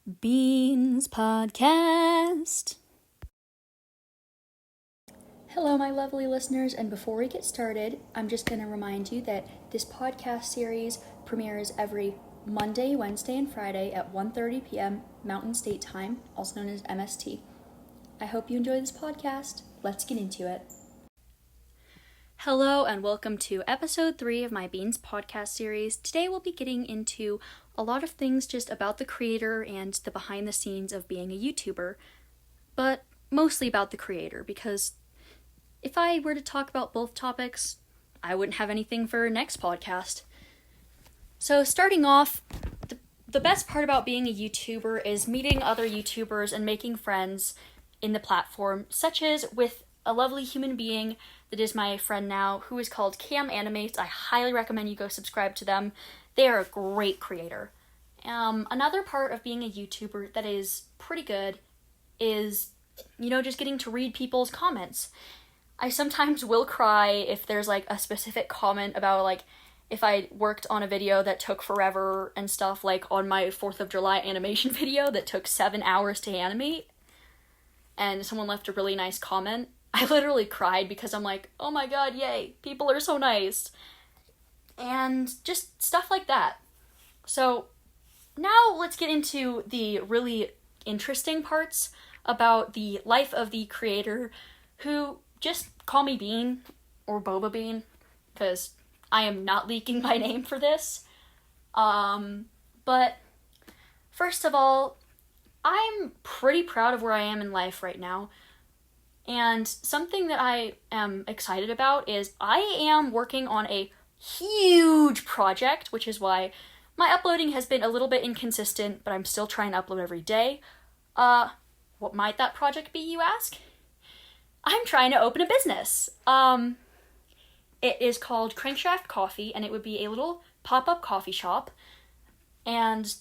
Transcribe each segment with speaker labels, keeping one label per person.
Speaker 1: Beans Podcast. Hello, my lovely listeners, and before we get started, I'm just going to remind you that this podcast series premieres every Monday, Wednesday, and Friday at 1:30 p.m. Mountain State Time, also known as MST. I hope you enjoy this podcast. Let's get into it. Hello, and welcome to episode 3 of my Beans Podcast series. Today we'll be getting into a lot of things just about the creator and the behind the scenes of being a YouTuber, but mostly about the creator, because if I were to talk about both topics, I wouldn't have anything for next podcast. So starting off, the best part about being a YouTuber is meeting other YouTubers and making friends in the platform, such as with a lovely human being that is my friend now, who is called Cam Animates. I highly recommend you go subscribe to them. They are a great creator. Another part of being a YouTuber that is pretty good is, just getting to read people's comments. I sometimes will cry if there's, a specific comment about, if I worked on a video that took forever and stuff, on my 4th of July animation video that took 7 hours to animate, and someone left a really nice comment. I literally cried because I'm like, oh my god, yay, people are so nice. And just stuff like that. So now let's get into the really interesting parts about the life of the creator, who just call me Bean or Boba Bean, because I am not leaking my name for this. But first of all, I'm pretty proud of where I am in life right now. And something that I am excited about is I am working on a huge project, which is why my uploading has been a little bit inconsistent, but I'm still trying to upload every day. What might that project be, you ask? I'm trying to open a business. It is called Crankshaft Coffee, and it would be a little pop-up coffee shop, and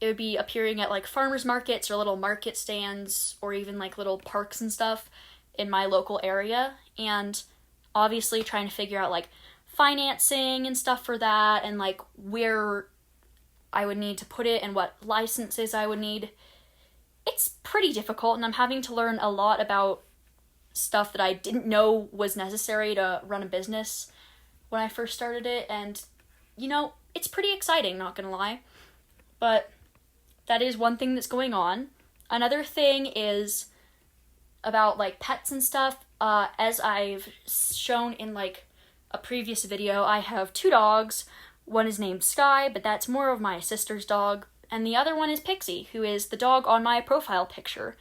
Speaker 1: it would be appearing at farmers markets or little market stands or even little parks and stuff in my local area, and obviously trying to figure out financing and stuff for that, and where I would need to put it and what licenses I would need. It's pretty difficult, and I'm having to learn a lot about stuff that I didn't know was necessary to run a business when I first started it, and it's pretty exciting, not gonna lie. But that is one thing that's going on. Another thing is about pets and stuff. As I've shown in a previous video, I have 2 dogs. One is named Sky, but that's more of my sister's dog, and the other one is Pixie, who is the dog on my profile picture.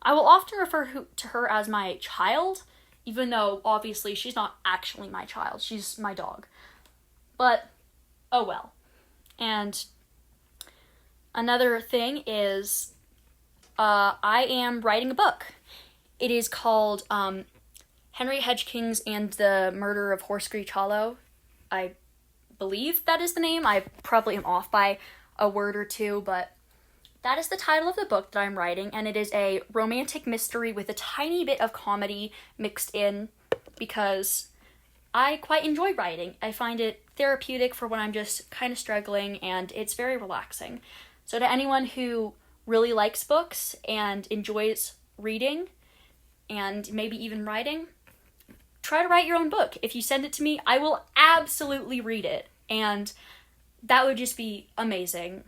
Speaker 1: I will often refer to her as my child, even though obviously she's not actually my child. She's my dog. But, oh well. And another thing is, I am writing a book. It is called Henry Hedgkins and the Murder of Horse Screech Hollow. I believe that is the name. I probably am off by a word or two, but that is the title of the book that I'm writing, and it is a romantic mystery with a tiny bit of comedy mixed in, because I quite enjoy writing. I find it therapeutic for when I'm just kind of struggling, and it's very relaxing. So to anyone who really likes books and enjoys reading, and maybe even writing, try to write your own book. If you send it to me, I will absolutely read it, and that would just be amazing.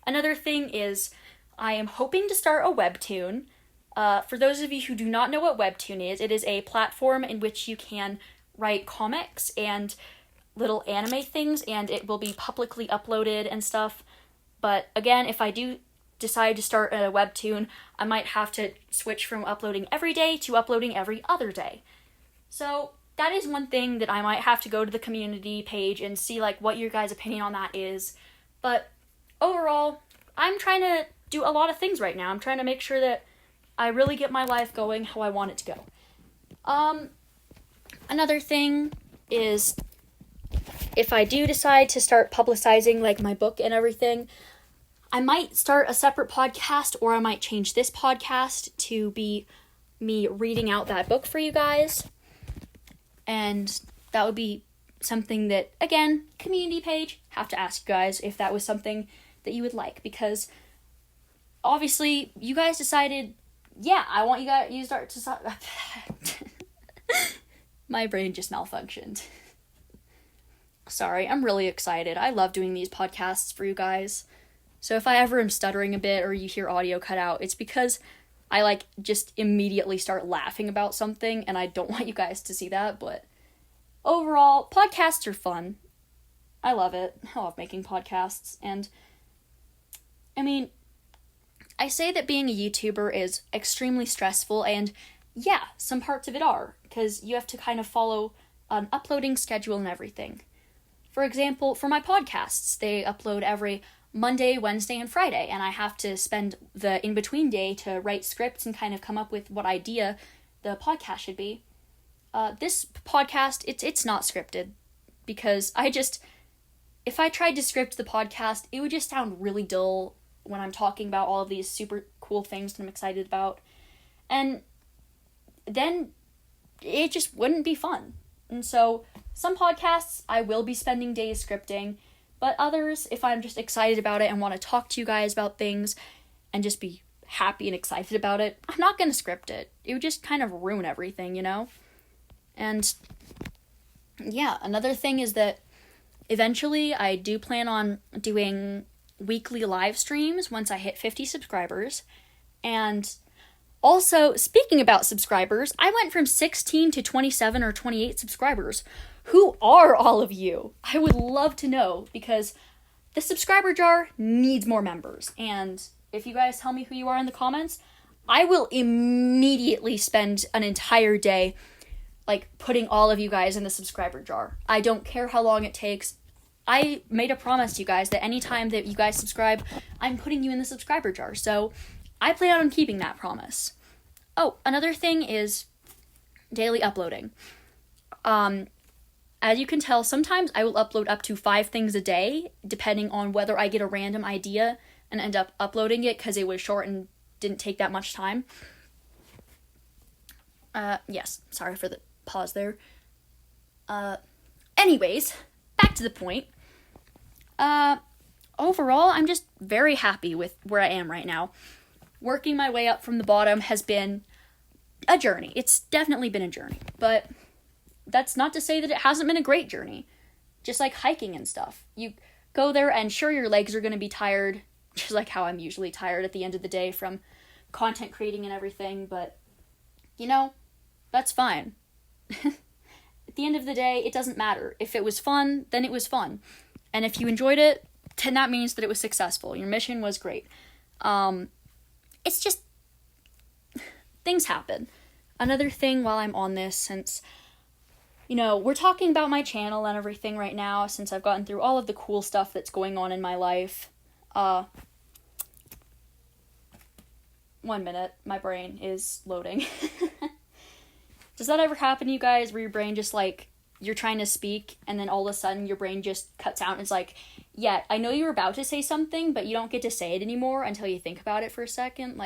Speaker 1: Another thing is, I am hoping to start a webtoon. For those of you who do not know what webtoon is, it is a platform in which you can write comics and little anime things, and it will be publicly uploaded and stuff. But again, if I do decide to start a webtoon, I might have to switch from uploading every day to uploading every other day. So that is one thing that I might have to go to the community page and see what your guys' opinion on that is. But overall, I'm trying to do a lot of things right now. I'm trying to make sure that I really get my life going how I want it to go. Another thing is, if I do decide to start publicizing my book and everything, I might start a separate podcast, or I might change this podcast to be me reading out that book for you guys. And that would be something that, again, community page, have to ask you guys if that was something that you would like, because obviously you guys decided, yeah, I want you start to my brain just malfunctioned. Sorry, I'm really excited. I love doing these podcasts for you guys. So if I ever am stuttering a bit or you hear audio cut out, it's because I just immediately start laughing about something, and I don't want you guys to see that. But overall, podcasts are fun. I love it. I love making podcasts. And I mean, I say that being a YouTuber is extremely stressful, and yeah, some parts of it are, because you have to kind of follow an uploading schedule and everything. For example, for my podcasts, they upload every Monday, Wednesday, and Friday, and I have to spend the in-between day to write scripts and kind of come up with what idea the podcast should be. This podcast, it's not scripted, because if I tried to script the podcast, it would just sound really dull when I'm talking about all of these super cool things that I'm excited about, and then it just wouldn't be fun. And so, some podcasts I will be spending days scripting, but others, if I'm just excited about it and want to talk to you guys about things and just be happy and excited about it, I'm not going to script it. It would just kind of ruin everything, you know? And yeah, another thing is that eventually I do plan on doing weekly live streams once I hit 50 subscribers. And also, speaking about subscribers, I went from 16 to 27 or 28 subscribers. Who are all of you? I would love to know, because the subscriber jar needs more members. And if you guys tell me who you are in the comments, I will immediately spend an entire day putting all of you guys in the subscriber jar. I don't care how long it takes. I made a promise to you guys that anytime that you guys subscribe, I'm putting you in the subscriber jar. So I plan on keeping that promise. Oh, another thing is daily uploading. As you can tell, sometimes I will upload up to 5 things a day, depending on whether I get a random idea and end up uploading it because it was short and didn't take that much time. Yes, sorry for the pause there. Anyways, back to the point. Overall, I'm just very happy with where I am right now. Working my way up from the bottom has been a journey. It's definitely been a journey, but that's not to say that it hasn't been a great journey. Just like hiking and stuff. You go there and sure, your legs are going to be tired, just like how I'm usually tired at the end of the day from content creating and everything, but that's fine. At the end of the day, it doesn't matter. If it was fun, then it was fun. And if you enjoyed it, then that means that it was successful. Your mission was great. It's just, things happen. Another thing while I'm on this, since, we're talking about my channel and everything right now, since I've gotten through all of the cool stuff that's going on in my life. 1 minute, my brain is loading. Does that ever happen to you guys, where your brain just, you're trying to speak, and then all of a sudden your brain just cuts out and it's like, yeah, I know you were about to say something, but you don't get to say it anymore until you think about it for a second?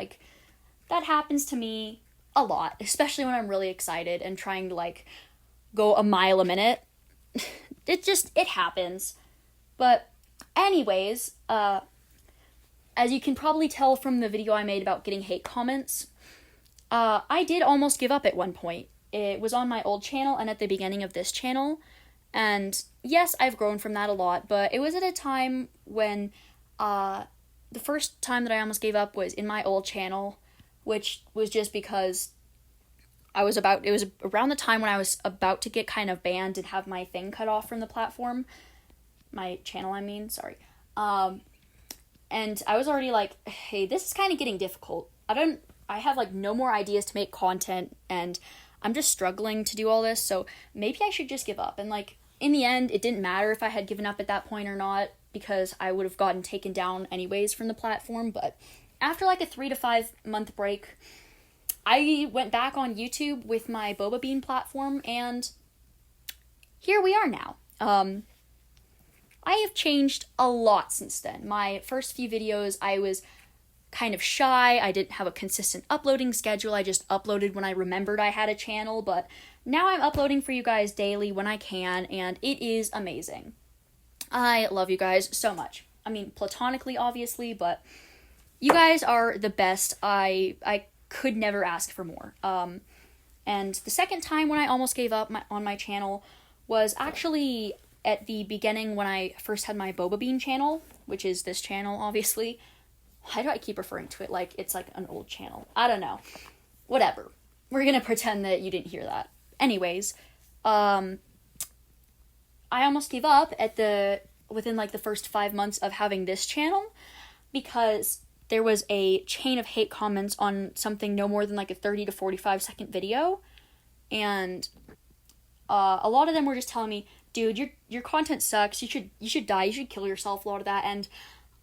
Speaker 1: That happens to me a lot, especially when I'm really excited and trying to, go a mile a minute. It happens. But anyways, as you can probably tell from the video I made about getting hate comments, I did almost give up at one point. It was on my old channel and at the beginning of this channel. And yes, I've grown from that a lot, but it was at a time when the first time that I almost gave up was in my old channel, which was just because it was around the time when I was about to get kind of banned and have my thing cut off from the platform. My channel, I mean, sorry. And I was already hey, this is kind of getting difficult. I have no more ideas to make content, and I'm just struggling to do all this, so maybe I should just give up. And in the end, it didn't matter if I had given up at that point or not, because I would have gotten taken down anyways from the platform. But after a 3 to 5 month break, I went back on YouTube with my Boba Bean platform, and here we are now. I have changed a lot since then. My first few videos, I was kind of shy. I didn't have a consistent uploading schedule. I just uploaded when I remembered I had a channel, but now I'm uploading for you guys daily when I can, and it is amazing. I love you guys so much. I mean, platonically, obviously, but you guys are the best. I could never ask for more. And the second time when I almost gave up on my channel was actually at the beginning when I first had my Boba Bean channel, which is this channel, obviously. Why do I keep referring to it like it's like an old channel? I don't know. Whatever. We're gonna pretend that you didn't hear that. Anyways, I almost gave up within like the first 5 months of having this channel because there was a chain of hate comments on something no more than like a 30 to 45 second video. And a lot of them were just telling me, dude, your content sucks. You should die. You should kill yourself, a lot of that. And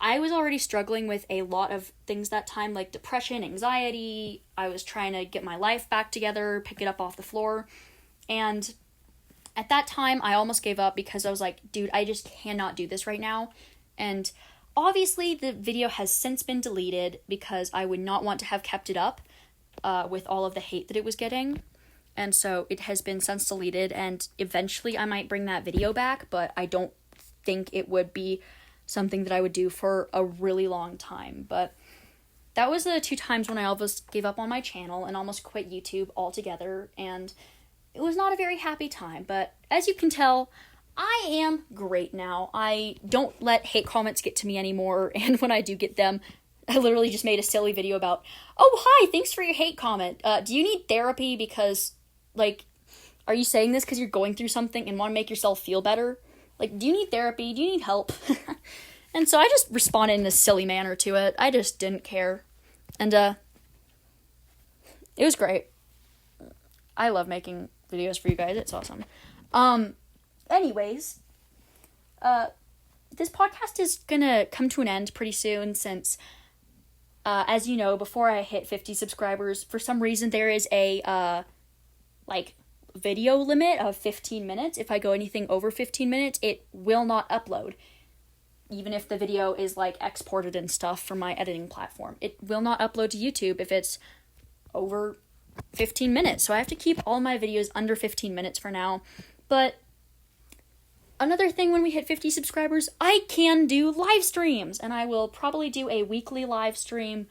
Speaker 1: I was already struggling with a lot of things that time, like depression, anxiety. I was trying to get my life back together, pick it up off the floor. And at that time, I almost gave up because I was like, dude, I just cannot do this right now. And obviously, the video has since been deleted because I would not want to have kept it up with all of the hate that it was getting. And so it has been since deleted, and eventually I might bring that video back, but I don't think it would be something that I would do for a really long time. But that was the 2 times when I almost gave up on my channel and almost quit YouTube altogether, and it was not a very happy time. But as you can tell, I am great now. I don't let hate comments get to me anymore, and when I do get them, I literally just made a silly video about, oh, hi, thanks for your hate comment. Do you need therapy because, like, are you saying this because you're going through something and want to make yourself feel better? Like, do you need therapy? Do you need help? And so I just responded in a silly manner to it. I just didn't care. And, it was great. I love making videos for you guys. It's awesome. Anyways, this podcast is gonna come to an end pretty soon since, as you know, before I hit 50 subscribers, for some reason there is a, video limit of 15 minutes. If I go anything over 15 minutes, it will not upload. Even if the video is, exported and stuff from my editing platform. It will not upload to YouTube if it's over 15 minutes. So I have to keep all my videos under 15 minutes for now. But another thing, when we hit 50 subscribers, I can do live streams. And I will probably do a weekly live stream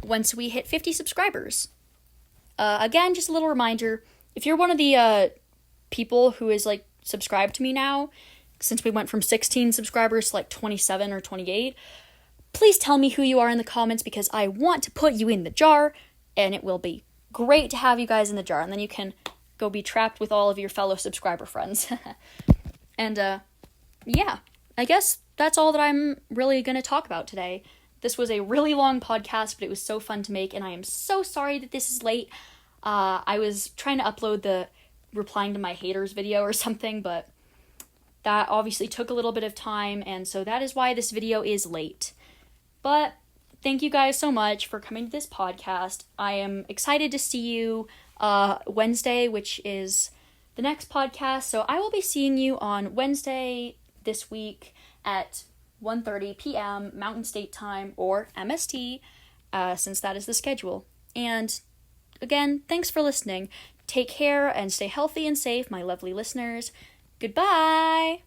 Speaker 1: once we hit 50 subscribers. Again, just a little reminder, if you're one of the people who is, subscribed to me now, since we went from 16 subscribers to, 27 or 28, please tell me who you are in the comments, because I want to put you in the jar, and it will be great to have you guys in the jar, and then you can go be trapped with all of your fellow subscriber friends. And, yeah, I guess that's all that I'm really going to talk about today. This was a really long podcast, but it was so fun to make, and I am so sorry that this is late. I was trying to upload the replying to my haters video or something, but that obviously took a little bit of time, and so that is why this video is late. But thank you guys so much for coming to this podcast. I am excited to see you Wednesday, which is the next podcast. So I will be seeing you on Wednesday this week at 1:30 p.m. Mountain State Time, or MST, since that is the schedule. And again, thanks for listening. Take care and stay healthy and safe, my lovely listeners. Goodbye!